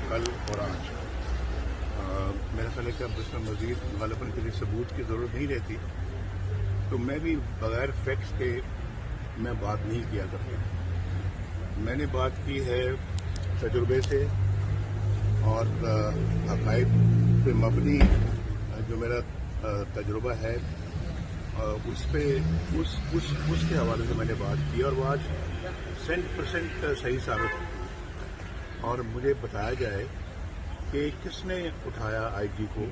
کل اور آج میرا خیال ہے کہ اب اس میں مزید غالباً کے لیے ثبوت کی ضرورت نہیں رہتی، تو میں بھی بغیر فیکٹس کے میں بات نہیں کیا کرتا. میں نے بات کی ہے تجربے سے اور حقائق پہ مبنی جو میرا تجربہ ہے اس پہ اس کے حوالے سے میں نے بات کی، اور وہ آج 100% صحیح ثابت ہوئی. اور مجھے بتایا جائے کہ کس نے اٹھایا آئی جی کو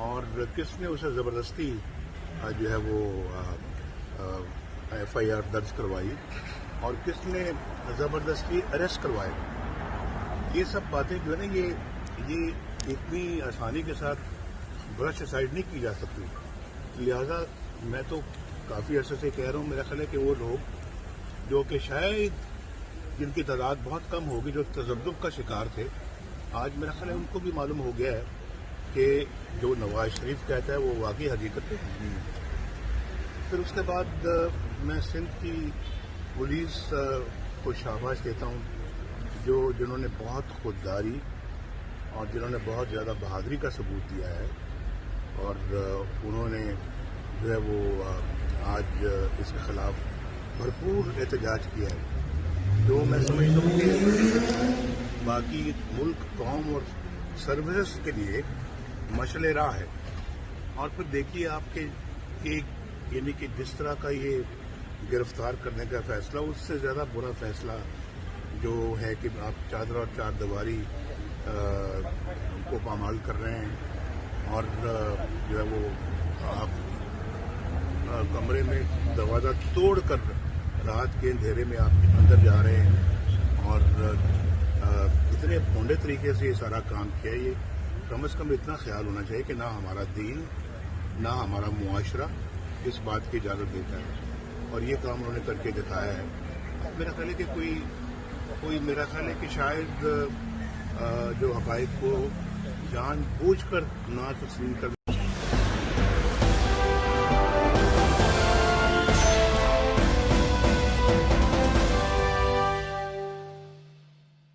اور کس نے اسے زبردستی جو ہے وہ ایف آئی آر درج کروائی اور کس نے زبردستی اریسٹ کروایا. یہ سب باتیں جو ہے نا یہ اتنی آسانی کے ساتھ برش اسائڈ نہیں کی جا سکتی. لہذا میں تو کافی عرصے سے کہہ رہا ہوں، میرا خیال ہے کہ وہ لوگ جو کہ شاید جن کی تعداد بہت کم ہوگی جو تذبذب کا شکار تھے، آج میرا خیال ہے ان کو بھی معلوم ہو گیا ہے کہ جو نواز شریف کہتا ہے وہ واقعی حقیقت ہے. پھر اس کے بعد میں سندھ کی پولیس کو شاباش دیتا ہوں جنہوں نے بہت خودداری اور جنہوں نے بہت زیادہ بہادری کا ثبوت دیا ہے، اور انہوں نے جو ہے وہ آج اس کے خلاف بھرپور احتجاج کیا ہے، جو میں سمجھتا ہوں کہ باقی ملک، قوم اور سروسز کے لیے مشعل راہ ہے. اور پھر دیکھیے آپ کے یعنی کہ جس طرح کا یہ گرفتار کرنے کا فیصلہ، اس سے زیادہ برا فیصلہ جو ہے کہ آپ چادر اور چار دیواری کو پامال کر رہے ہیں اور جو ہے وہ آپ کمرے میں دروازہ توڑ کر رات کے اندھیرے میں آپ اندر جا رہے ہیں اور اتنے بھونڈے طریقے سے یہ سارا کام کیا. یہ کم از کم اتنا خیال ہونا چاہیے کہ نہ ہمارا دین نہ ہمارا معاشرہ اس بات کی اجازت دیتا ہے، اور یہ کام انہوں نے کر کے دکھایا ہے. میرا خیال ہے کہ کوئی میرا خیال ہے کہ شاید جو حقائق کو جان بوجھ کر نہ تسلیم کر